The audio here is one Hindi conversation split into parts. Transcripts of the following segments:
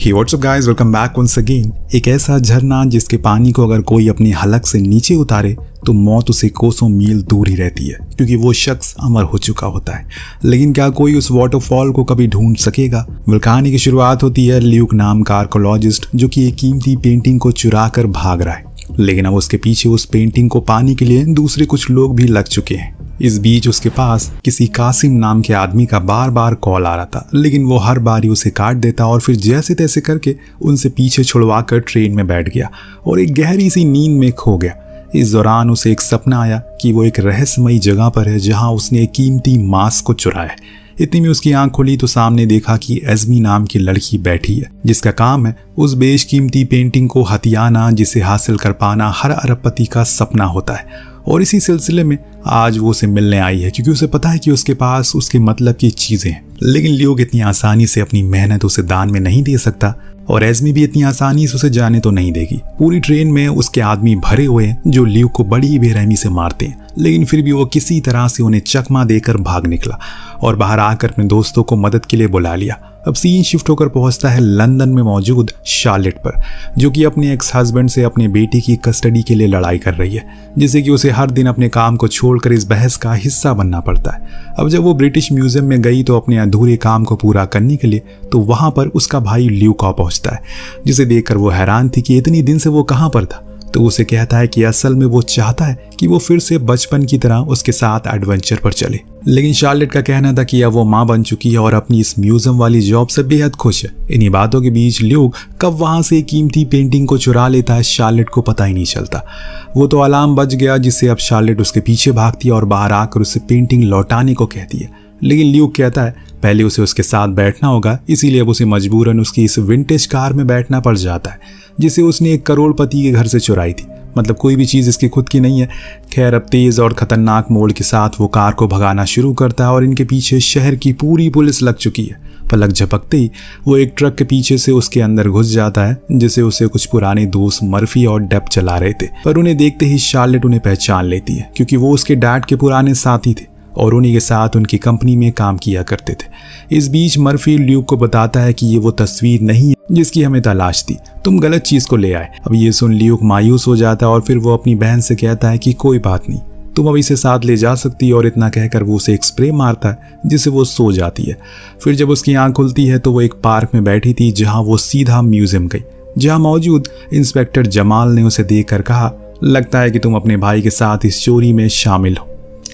हे what's up guys, welcome back once again. एक ऐसा झरना जिसके पानी को अगर कोई अपनी हलक से नीचे उतारे तो मौत उसे कोसों मील दूर ही रहती है, क्योंकि वो शख्स अमर हो चुका होता है। लेकिन क्या कोई उस वाटरफॉल को कभी ढूंढ सकेगा? कहानी की शुरुआत होती है ल्यूक नाम का आर्कोलॉजिस्ट जो कि एक कीमती पेंटिंग को चुरा कर भाग रहा है, लेकिन अब उसके पीछे उस पेंटिंग को पाने के लिए दूसरे कुछ लोग भी लग चुके हैं। इस बीच उसके पास किसी कासिम नाम के आदमी का बार बार कॉल आ रहा था, लेकिन वो हर बार ही उसे काट देता और फिर जैसे तैसे करके उनसे पीछे छुड़वा कर ट्रेन में बैठ गया और एक गहरी सी नींद में खो गया। इस दौरान उसे एक सपना आया कि वो एक रहस्यमयी जगह पर है जहां उसने एक कीमती मास्क को चुराया है। इतनी में उसकी आंख खुली तो सामने देखा कि एज़मी नाम की लड़की बैठी है, जिसका काम है उस बेशकीमती पेंटिंग को हथियाना जिसे हासिल कर पाना हर अरबपति का सपना होता है। और इसी सिलसिले में आज वो उसे मिलने आई है, क्योंकि उसे पता है कि उसके पास उसके मतलब की चीजें हैं। लेकिन ल्यूक इतनी आसानी से अपनी मेहनत उसे दान में नहीं दे सकता और एज़मी भी इतनी आसानी से उसे जाने तो नहीं देगी। पूरी ट्रेन में उसके आदमी भरे हुए हैं जो ल्यूक को बड़ी बेरहमी से मारते हैं, लेकिन फिर भी वो किसी तरह से उन्हें चकमा देकर भाग निकला और बाहर आकर अपने दोस्तों को मदद के लिए बुला लिया। अब सीन शिफ्ट होकर पहुंचता है लंदन में मौजूद शार्लेट पर, जो कि अपने एक्स हस्बैंड से अपने बेटी की कस्टडी के लिए लड़ाई कर रही है, जिससे कि उसे हर दिन अपने काम को छोड़कर इस बहस का हिस्सा बनना पड़ता है। अब जब वो ब्रिटिश म्यूजियम में गई तो अपने अधूरे काम को पूरा करने के लिए, तो वहां पर उसका भाई ल्यूक पहुंचता है, जिसे देखकर वो हैरान थी कि इतनी दिन से वो कहां पर था। तो उसे कहता है कि असल में वो चाहता है कि वो फिर से बचपन की तरह उसके साथ एडवेंचर पर चले। लेकिन शार्लेट का कहना था कि अब वो माँ बन चुकी है और अपनी इस म्यूजियम वाली जॉब से बेहद खुश है। इन्हीं बातों के बीच ल्यूक कब वहां से कीमती पेंटिंग को चुरा लेता है शार्लेट को पता ही नहीं चलता। वो तो अलार्म बज गया, जिससे अब शार्लेट उसके पीछे भागती है और बाहर आकर उसे पेंटिंग लौटाने को कहती है। लेकिन ल्यूक कहता है पहले उसे उसके साथ बैठना होगा, इसीलिए अब उसे मजबूरन उसकी इस विंटेज कार में बैठना पड़ जाता है, जिसे उसने एक करोड़पति के घर से चुराई थी। मतलब कोई भी चीज़ इसकी खुद की नहीं है। खैर, अब तेज़ और ख़तरनाक मोड़ के साथ वो कार को भगाना शुरू करता है और इनके पीछे शहर की पूरी पुलिस लग चुकी है। पलक झपकते ही वो एक ट्रक के पीछे से उसके अंदर घुस जाता है, जिसे उसे कुछ पुराने दोस्त मर्फी और डेप चला रहे थे। पर उन्हें देखते ही शार्लेट उन्हें पहचान लेती है, क्योंकि वो उसके डैड के पुराने साथी थे और उन्हीं के साथ उनकी कंपनी में काम किया करते थे। इस बीच मर्फी ल्यूक को बताता है कि ये वो तस्वीर नहीं है जिसकी हमें तलाश थी, तुम गलत चीज को ले आए। अब ये सुन ल्यूक मायूस हो जाता है और फिर वो अपनी बहन से कहता है कि कोई बात नहीं, तुम अब इसे साथ ले जा सकती है। और इतना कहकर वो उसे एक स्प्रे मारता है, जिससे वो सो जाती है। फिर जब उसकी आंख खुलती है तो वो एक पार्क में बैठी थी, जहाँ वो सीधा म्यूजियम गई, जहाँ मौजूद इंस्पेक्टर जमाल ने उसे देखकर कहा, लगता है कि तुम अपने भाई के साथ इस चोरी में शामिल हो।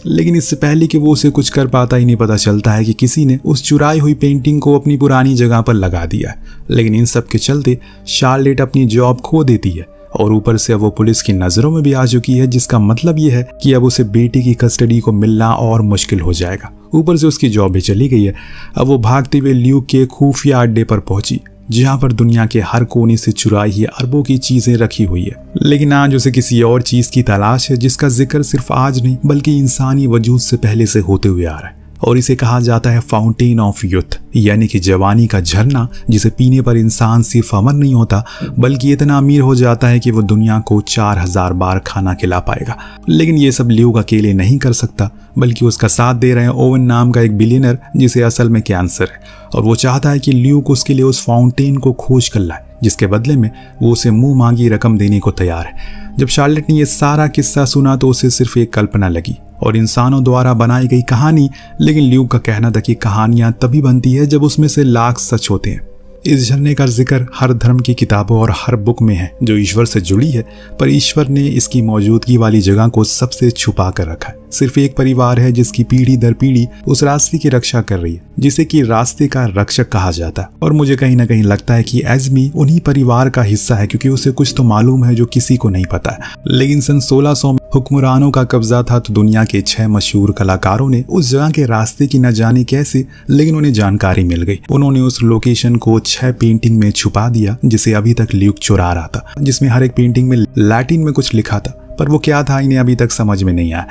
लेकिन इससे पहले कि वो उसे कुछ कर पाता ही नहीं, पता चलता है कि किसी ने उस चुराई हुई पेंटिंग को अपनी पुरानी जगह पर लगा दिया है। लेकिन इन सब के चलते शार्लेट अपनी जॉब खो देती है और ऊपर से अब वो पुलिस की नज़रों में भी आ चुकी है, जिसका मतलब ये है कि अब उसे बेटी की कस्टडी को मिलना और मुश्किल हो जाएगा। ऊपर से उसकी जॉब भी चली गई है। अब वो भागते हुए ल्यूक के खुफिया अड्डे पर पहुंची, जहां पर दुनिया के हर कोने से चुराई हुई अरबों की चीजें रखी हुई है। लेकिन आज उसे किसी और चीज की तलाश है, जिसका जिक्र सिर्फ आज नहीं बल्कि इंसानी वजूद से पहले से होते हुए आ रहा है, और इसे कहा जाता है फाउंटेन ऑफ यूथ, यानी कि जवानी का झरना, जिसे पीने पर इंसान सिर्फ अमर नहीं होता बल्कि इतना अमीर हो जाता है कि वो दुनिया को 4000 बार खाना खिला पाएगा। लेकिन ये सब ल्यूक अकेले नहीं कर सकता, बल्कि उसका साथ दे रहे हैं ओवन नाम का एक बिलियनर, जिसे असल में कैंसर है, और वो चाहता है कि ल्यूक उसके लिए उस फाउंटेन को खोज कर लाए, जिसके बदले में वो उसे मुंह मांगी रकम देने को तैयार है। जब शार्लेट ने यह सारा किस्सा सुना तो उसे सिर्फ एक कल्पना लगी और इंसानों द्वारा बनाई गई कहानी। लेकिन ल्यूक का कहना था कि कहानियां तभी बनती है जब उसमें से लाख सच होते हैं। इस झरने का जिक्र हर धर्म की किताबों और हर बुक में है जो ईश्वर से जुड़ी है, पर ईश्वर ने इसकी मौजूदगी वाली जगह को सबसे छुपा कर रखा है। सिर्फ एक परिवार है जिसकी पीढ़ी दर पीढ़ी उस रास्ते की रक्षा कर रही है, जिसे कि रास्ते का रक्षक कहा जाता है। और मुझे कहीं ना कहीं लगता है कि एज़मी उन्हीं परिवार का हिस्सा है, क्योंकि उसे कुछ तो मालूम है जो किसी को नहीं पता है। लेकिन सन 1600 में हुक्मरानों का कब्जा था, तो दुनिया के 6 मशहूर कलाकारों ने उस जगह के रास्ते की न जाने कैसे, लेकिन उन्हें जानकारी मिल गई। उन्होंने उस लोकेशन को 6 पेंटिंग में छुपा दिया, जिसे अभी तक ल्यूक चुरा रहा था, जिसमें हर एक पेंटिंग में लैटिन में कुछ लिखा था, पर वो क्या था इन्हें अभी तक समझ में नहीं आया।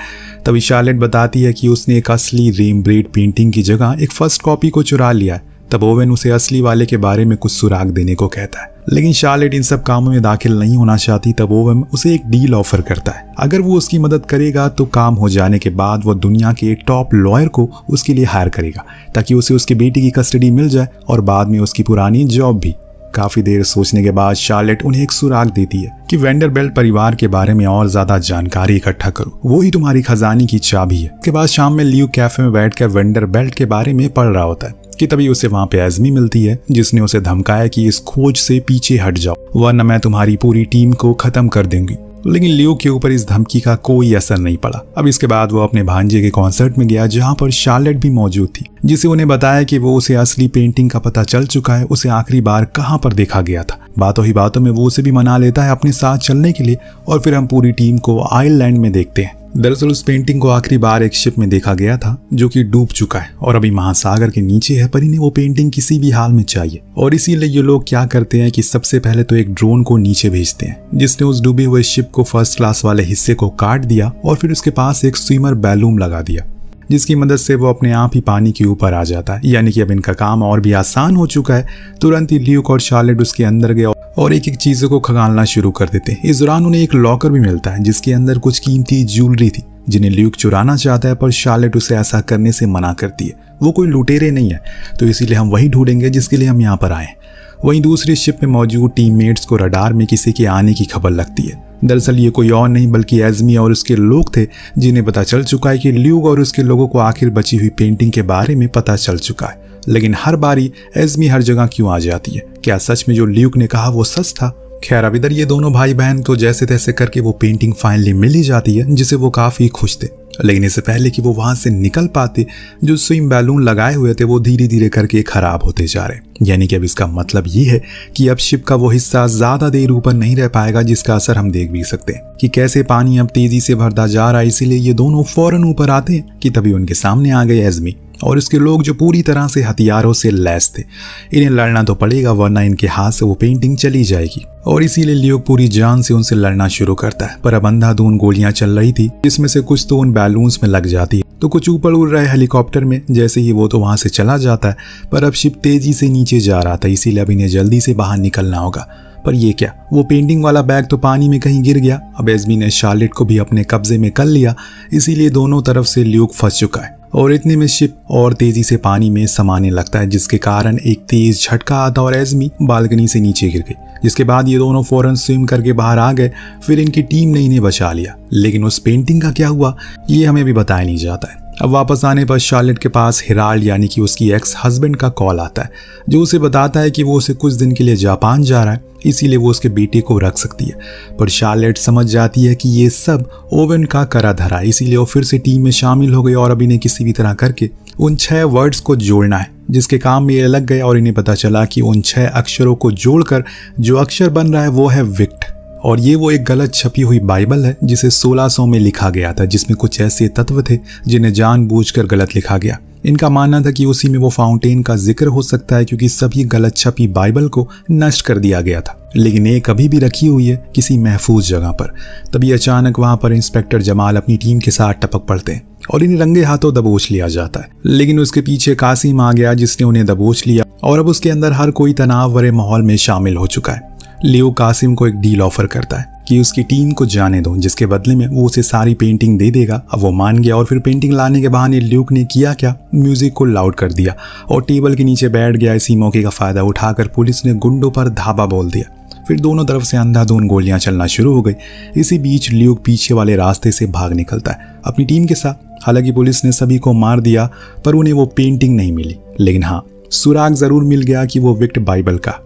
तभी शार्लेट बताती है कि उसने एक असली रेम्ब्रेंट पेंटिंग की जगह एक फर्स्ट कॉपी को चुरा लिया है। तब ओवेन उसे असली वाले के बारे में कुछ सुराग देने को कहता है, लेकिन शार्लेट इन सब कामों में दाखिल नहीं होना चाहती। तब ओवेन उसे एक डील ऑफर करता है, अगर वो उसकी मदद करेगा तो काम हो जाने के बाद वो दुनिया के टॉप लॉयर को उसके लिए हायर करेगा, ताकि उसे उसके बेटी की कस्टडी मिल जाए और बाद में उसकी पुरानी जॉब भी। काफी देर सोचने के बाद शार्लेट उन्हें एक सुराग देती है कि वेंडरबिल्ट परिवार के बारे में और ज्यादा जानकारी इकट्ठा करो, वो ही तुम्हारी खजाने की चाबी है। के बाद शाम में ल्यूक कैफे में बैठकर वेंडरबिल्ट के बारे में पढ़ रहा होता है कि तभी उसे वहां पे एस्मी मिलती है, जिसने उसे धमकाया कि इस खोज से पीछे हट जाओ वरना मैं तुम्हारी पूरी टीम को खत्म कर दूंगी। लेकिन ल्यूक के ऊपर इस धमकी का कोई असर नहीं पड़ा। अब इसके बाद वो अपने भांजे के कॉन्सर्ट में गया जहां पर शार्लेट भी मौजूद थी, जिसे उन्हें बताया कि वो उसे असली पेंटिंग का पता चल चुका है, उसे आखिरी बार कहां पर देखा गया था। बातों ही बातों में वो उसे भी मना लेता है अपने साथ चलने के लिए और फिर हम पूरी टीम को आयरलैंड में देखते हैं। दरअसल उस पेंटिंग को आखिरी बार एक शिप में देखा गया था जो कि डूब चुका है और अभी महासागर के नीचे है, पर इन्हें वो पेंटिंग किसी भी हाल में चाहिए और इसीलिए ये लोग क्या करते हैं कि सबसे पहले तो एक ड्रोन को नीचे भेजते हैं जिसने उस डूबे हुए शिप को फर्स्ट क्लास वाले हिस्से को काट दिया और फिर उसके पास एक स्विमर बैलून लगा दिया जिसकी मदद से वो अपने आप ही पानी के ऊपर आ जाता है। यानी कि अब इनका काम और भी आसान हो चुका है। तुरंत ही ल्यूक और शार्लेट उसके अंदर गए और एक एक चीजों को खंगालना शुरू कर देते हैं। इस दौरान उन्हें एक लॉकर भी मिलता है जिसके अंदर कुछ कीमती ज्वेलरी थी जिन्हें ल्यूक चुराना चाहता है, पर शार्लेट उसे ऐसा करने से मना करती है। वो कोई लुटेरे नहीं है, तो इसीलिए हम वही ढूंढेंगे जिसके लिए हम यहाँ पर आए। वहीं दूसरी शिप में मौजूद टीममेट्स को रडार में किसी के आने की खबर लगती है। दरअसल ये कोई और नहीं बल्कि एस्मी और उसके लोग थे, जिन्हें पता चल चुका है कि ल्यूक और उसके लोगों को आखिर बची हुई पेंटिंग के बारे में पता चल चुका है। लेकिन हर बारी एस्मी हर जगह क्यों आ जाती है? क्या सच में जो ल्यूक ने कहा वो सच था? खैर अब इधर ये दोनों भाई बहन तो जैसे तैसे करके वो पेंटिंग फाइनली मिल ही जाती है, जिसे वो काफी खुश थे। लेकिन इससे पहले कि वो वहां से निकल पाते, जो स्विम बैलून लगाए हुए थे वो धीरे धीरे करके खराब होते जा रहे। यानी कि अब इसका मतलब ये है कि अब शिप का वो हिस्सा ज्यादा देर ऊपर नहीं रह पाएगा, जिसका असर हम देख भी सकते हैं कि कैसे पानी अब तेजी से भरता जा रहा है। इसीलिए ये दोनों फौरन ऊपर आते हैं कि तभी उनके सामने आ गए एस्मी और इसके लोग जो पूरी तरह से हथियारों से लैस थे। इन्हें लड़ना तो पड़ेगा वरना इनके हाथ से वो पेंटिंग चली जाएगी और इसीलिए ल्यूक पूरी जान से उनसे लड़ना शुरू करता है। पर अब अंधाधुंध गोलियां चल रही थी जिसमें से कुछ तो उन बैलून्स में लग जाती है तो कुछ ऊपर उड़ रहे हेलीकॉप्टर में। जैसे ही वो तो वहां से चला जाता है, पर अब शिप तेजी से नीचे जा रहा था, इसीलिए अब इन्हें जल्दी से बाहर निकलना होगा। पर ये क्या, वो पेंटिंग वाला बैग तो पानी में कहीं गिर गया। अब एस्मी ने शार्लेट को भी अपने कब्जे में कर लिया, इसीलिए दोनों तरफ से ल्यूक फंस चुका है और इतने में शिप और तेजी से पानी में समाने लगता है, जिसके कारण एक तेज झटका आता और एस्मी बालकनी से नीचे गिर गई। जिसके बाद ये दोनों फौरन स्विम करके बाहर आ गए। फिर इनकी टीम ने इन्हें बचा लिया, लेकिन उस पेंटिंग का क्या हुआ ये हमें भी बताया नहीं जाता है। अब वापस आने पर शार्लेट के पास हिराल्ड यानी कि उसकी एक्स हस्बैंड का कॉल आता है, जो उसे बताता है कि वो उसे कुछ दिन के लिए जापान जा रहा है, इसीलिए वो उसके बेटे को रख सकती है। पर शार्लेट समझ जाती है कि ये सब ओवन का करा धरा, इसीलिए वो फिर से टीम में शामिल हो गई और अब इन्हें किसी भी तरह करके उन 6 वर्ड्स को जोड़ना है, जिसके काम में ये लग गए और इन्हें पता चला कि उन 6 अक्षरों को जोड़कर जो अक्षर बन रहा है वो है विक्ट। और ये वो एक गलत छपी हुई बाइबल है जिसे 1600 में लिखा गया था, जिसमें कुछ ऐसे तत्व थे जिन्हें जानबूझकर गलत लिखा गया। इनका मानना था कि उसी में वो फाउंटेन का जिक्र हो सकता है, क्योंकि सभी गलत छपी बाइबल को नष्ट कर दिया गया था, लेकिन एक अभी भी रखी हुई है किसी महफूज जगह पर। तभी अचानक वहां पर इंस्पेक्टर जमाल अपनी टीम के साथ टपक पड़ते हैं और इन्हें रंगे हाथों दबोच लिया जाता है। लेकिन उसके पीछे कासिम आ गया जिसने उन्हें दबोच लिया और अब उसके अंदर हर कोई तनाव भरे माहौल में शामिल हो चुका है। लियो कासिम को एक डील ऑफर करता है कि उसकी टीम को जाने दो, जिसके बदले में वो उसे सारी पेंटिंग दे देगा। अब वो मान गया और फिर पेंटिंग लाने के बहाने ल्यूक ने किया क्या, म्यूजिक को लाउड कर दिया और टेबल के नीचे बैठ गया। इसी मौके का फायदा उठाकर पुलिस ने गुंडों पर धावा बोल दिया। फिर दोनों तरफ से अंधाधुंध गोलियां चलना शुरू हो गई। इसी बीच ल्यूक पीछे वाले रास्ते से भाग निकलता है अपनी टीम के साथ। हालांकि पुलिस ने सभी को मार दिया, पर उन्हें वो पेंटिंग नहीं मिली, लेकिन हाँ सुराग जरूर मिल गया कि वो विक्ट बाइबल का।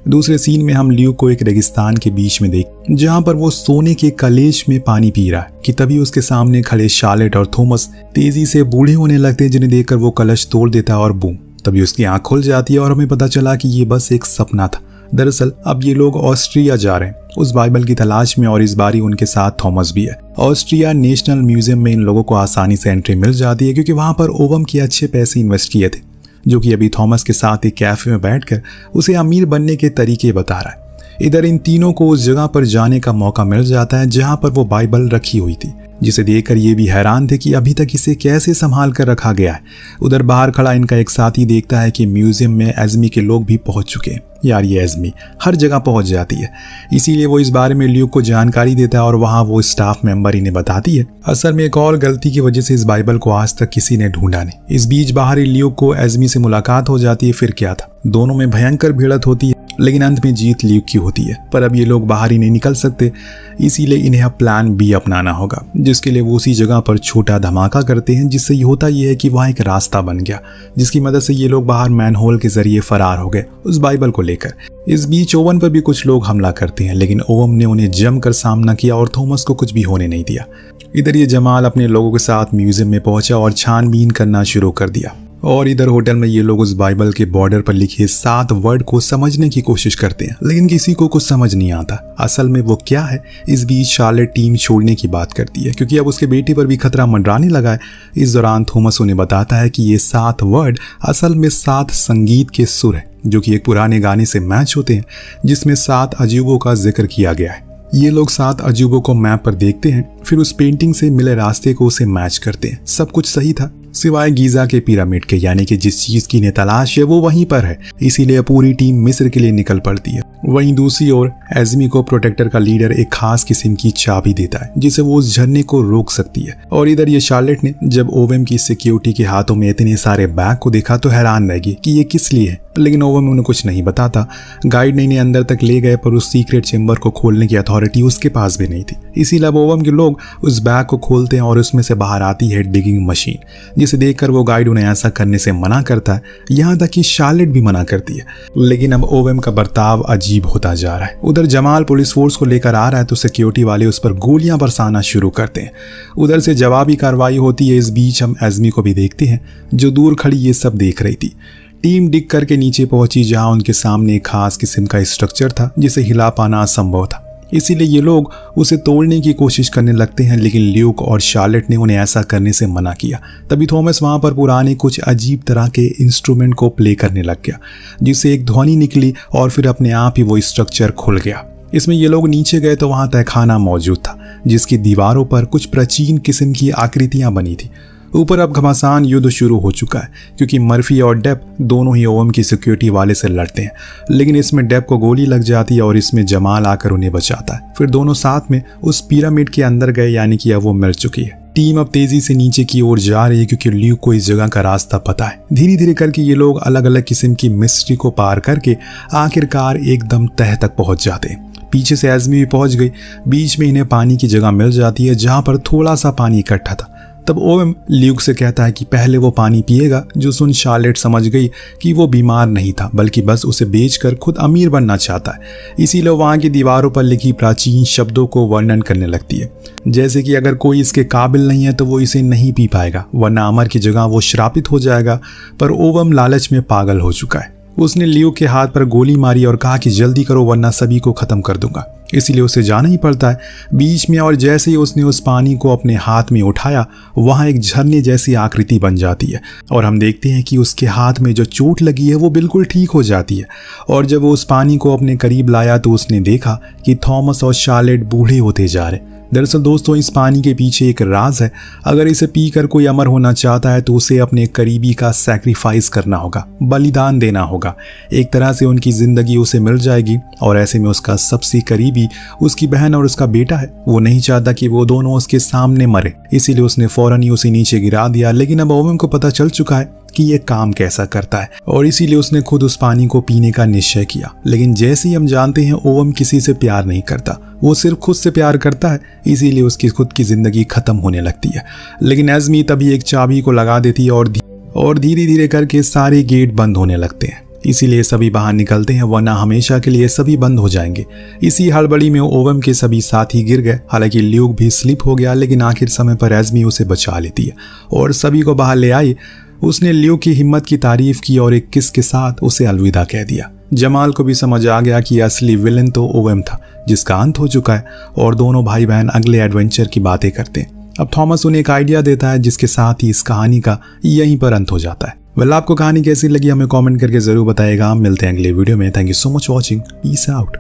दूसरे सीन में हम ल्यूक को एक रेगिस्तान के बीच में देख, जहां पर वो सोने के कलेश में पानी पी रहा है कि तभी उसके सामने खड़े शार्लेट और थॉमस तेजी से बूढ़े होने लगते हैं, जिन्हें देखकर वो कलश तोड़ देता है और बूम, तभी उसकी आंख खुल जाती है और हमें पता चला कि ये बस एक सपना था। दरअसल अब ये लोग ऑस्ट्रिया जा रहे हैं उस बाइबल की तलाश में और इस बारी उनके साथ थॉमस भी है। ऑस्ट्रिया नेशनल म्यूजियम में इन लोगों को आसानी से एंट्री मिल जाती है, क्योंकि वहां पर ओवम के अच्छे पैसे इन्वेस्ट किए थे, जो कि अभी थॉमस के साथ एक कैफे में बैठकर उसे अमीर बनने के तरीके बता रहा है। इधर इन तीनों को उस जगह पर जाने का मौका मिल जाता है जहां पर वो बाइबल रखी हुई थी, जिसे देखकर ये भी हैरान थे कि अभी तक इसे कैसे संभाल कर रखा गया है। उधर बाहर खड़ा इनका एक साथी देखता है कि म्यूजियम में एस्मी के लोग भी पहुंच चुके हैं। यार ये एस्मी हर जगह पहुंच जाती है, इसीलिए वो इस बारे में ल्यूक को जानकारी देता है और वहां वो स्टाफ मेंबर इन्हें बताती है। असल में एक और गलती की वजह से इस बाइबल को आज तक किसी ने ढूंढा नहीं। इस बीच बाहर ही ल्यूक को एस्मी से मुलाकात हो जाती है। फिर क्या था, दोनों में भयंकर भिड़ंत होती है लेकिन अंत में जीत ल्यूक की होती है। पर अब ये लोग बाहर ही नहीं निकल सकते, इसीलिए इन्हें अब प्लान बी अपनाना होगा, जिसके लिए वो उसी जगह पर छोटा धमाका करते हैं, जिससे होता ये है कि वहाँ एक रास्ता बन गया, जिसकी मदद से ये लोग बाहर मैनहोल के जरिए फरार हो गए उस बाइबल को लेकर। इस बीच ओवन पर भी कुछ लोग हमला करते हैं, लेकिन ओवन ने उन्हें जमकर सामना किया और थॉमस को कुछ भी होने नहीं दिया। इधर ये जमाल अपने लोगों के साथ म्यूजियम में पहुंचा और छानबीन करना शुरू कर दिया, और इधर होटल में ये लोग उस बाइबल के बॉर्डर पर लिखे 7 वर्ड को समझने की कोशिश करते हैं, लेकिन किसी को कुछ समझ नहीं आता असल में वो क्या है। इस बीच शार्लेट टीम छोड़ने की बात करती है, क्योंकि अब उसके बेटे पर भी खतरा मंडराने लगा है। इस दौरान थॉमस उन्हें बताता है कि ये 7 वर्ड असल में 7 संगीत के सुर हैं, जो कि एक पुराने गाने से मैच होते हैं, जिसमें 7 अजूबों का जिक्र किया गया है। ये लोग 7 अजूबों को मैप पर देखते हैं, फिर उस पेंटिंग से मिले रास्ते को उसे मैच करते हैं। सब कुछ सही था सिवाय गीजा के पिरामिड के, यानी कि जिस चीज की इन्हें तलाश है वो वहीं पर है। इसीलिए पूरी टीम मिस्र के लिए निकल पड़ती है। वहीं दूसरी ओर एज़मी को प्रोटेक्टर का लीडर एक खास किस्म की चाबी देता है, जिसे वो उस झरने को रोक सकती है। और इधर ये शार्लेट ने जब ओवेम की सिक्योरिटी के हाथों में इतने सारे बैग को देखा तो हैरान रह गई कि ये किस लिए है, लेकिन ओवेम उन्हें कुछ नहीं बताता। गाइड ने इन्हें अंदर तक ले गए, पर उस सीक्रेट चेंबर को खोलने की अथॉरिटी उसके पास भी नहीं थी। इसीलिए अब ओवेम के लोग उस बैग को खोलते हैं और उसमें से बाहर आती है डिगिंग मशीन, जिसे देखकर वो गाइड उन्हें ऐसा करने से मना करता है। यहाँ तक कि शार्लेट भी मना करती है, लेकिन अब ओवेम का बर्ताव अजीब होता जा रहा है। उधर जमाल पुलिस फोर्स को लेकर आ रहा है तो सिक्योरिटी वाले उस पर गोलियां बरसाना शुरू करते हैं। उधर से जवाबी कार्रवाई होती है। इस बीच हम एज़मी को भी देखते हैं, जो दूर खड़ी ये सब देख रही थी। टीम डिग करके नीचे पहुंची, जहां उनके सामने एक खास किस्म का स्ट्रक्चर था जिसे हिला पाना असंभव था। इसीलिए ये लोग उसे तोड़ने की कोशिश करने लगते हैं, लेकिन ल्यूक और शार्लेट ने उन्हें ऐसा करने से मना किया। तभी थॉमस वहां पर पुराने कुछ अजीब तरह के इंस्ट्रूमेंट को प्ले करने लग गया, जिससे एक ध्वनि निकली और फिर अपने आप ही वो स्ट्रक्चर खुल गया। इसमें ये लोग नीचे गए तो वहां तहखाना मौजूद था, जिसकी दीवारों पर कुछ प्राचीन किस्म की आकृतियां बनी थी। ऊपर अब घमासान युद्ध शुरू हो चुका है, क्योंकि मर्फी और डेप दोनों ही ओवेम की सिक्योरिटी वाले से लड़ते हैं, लेकिन इसमें डेप को गोली लग जाती है और इसमें जमाल आकर उन्हें बचाता है। फिर दोनों साथ में उस पिरामिड के अंदर गए, यानी कि अब वो मिल चुकी है। टीम अब तेजी से नीचे की ओर जा रही है, क्योंकि ल्यूक को इस जगह का रास्ता पता है। धीरे धीरे करके ये लोग अलग अलग किस्म की मिस्ट्री को पार करके आखिरकार एकदम तह तक पहुंच जाते हैं। पीछे से एज़मी भी पहुंच गई। बीच में इन्हें पानी की जगह मिल जाती है, जहां पर थोड़ा सा पानी इकट्ठा था। तब ओवेम ल्यूक से कहता है कि पहले वो पानी पिएगा, जो सुन शार्लेट समझ गई कि वो बीमार नहीं था, बल्कि बस उसे बेचकर खुद अमीर बनना चाहता है। इसीलिए वहां की दीवारों पर लिखी प्राचीन शब्दों को वर्णन करने लगती है, जैसे कि अगर कोई इसके काबिल नहीं है तो वो इसे नहीं पी पाएगा, वरना अमर की जगह वो श्रापित हो जाएगा। पर ओवेम लालच में पागल हो चुका है। उसने ल्यूक के हाथ पर गोली मारी और कहा कि जल्दी करो, वरना सभी को खत्म कर दूंगा। इसीलिए उसे जाना ही पड़ता है बीच में। और जैसे ही उसने उस पानी को अपने हाथ में उठाया, वहां एक झरने जैसी आकृति बन जाती है, और हम देखते हैं कि उसके हाथ में जो चोट लगी है वो बिल्कुल ठीक हो जाती है। और जब वो उस पानी को अपने करीब लाया तो उसने देखा कि थॉमस और शार्लेट बूढ़े होते जा रहे। दरअसल दोस्तों, इस पानी के पीछे एक राज है। अगर इसे पीकर कोई अमर होना चाहता है तो उसे अपने करीबी का सैक्रिफाइस करना होगा, बलिदान देना होगा। एक तरह से उनकी जिंदगी उसे मिल जाएगी, और ऐसे में उसका सबसे करीबी उसकी बहन और उसका बेटा है। वो नहीं चाहता कि वो दोनों उसके सामने मरे, इसीलिए उसने फौरन ही उसे नीचे गिरा दिया। लेकिन अब ओवेम को पता चल चुका है कि ये काम कैसा करता है, और इसीलिए उसने खुद उस पानी को पीने का निश्चय किया। लेकिन जैसे ही हम जानते हैं, ओवेम किसी से प्यार नहीं करता, वो सिर्फ खुद से प्यार करता है, इसीलिए उसकी खुद की जिंदगी खत्म होने लगती है। लेकिन एज़मी तभी एक चाबी को लगा देती है और धीरे धीरे करके सारे गेट बंद होने लगते हैं। इसीलिए सभी बाहर निकलते हैं, वरना हमेशा के लिए सभी बंद हो जाएंगे। इसी हड़बड़ी में ओवेम के सभी साथी गिर गए। हालांकि ल्यूक भी स्लिप हो गया, लेकिन आखिर समय पर एज़मी उसे बचा लेती है और सभी को बाहर ले आई। उसने ल्यूक की हिम्मत की तारीफ की और एक किस के साथ उसे अलविदा कह दिया। जमाल को भी समझ आ गया कि असली विलन तो ओवेम था, जिसका अंत हो चुका है, और दोनों भाई बहन अगले एडवेंचर की बातें करते हैं। अब थॉमस उन्हें एक आइडिया देता है, जिसके साथ ही इस कहानी का यहीं पर अंत हो जाता है। वेल, आपको कहानी कैसी लगी हमें कमेंट करके जरूर बताइएगा। मिलते हैं अगले वीडियो में। Thank you so much watching. Peace out.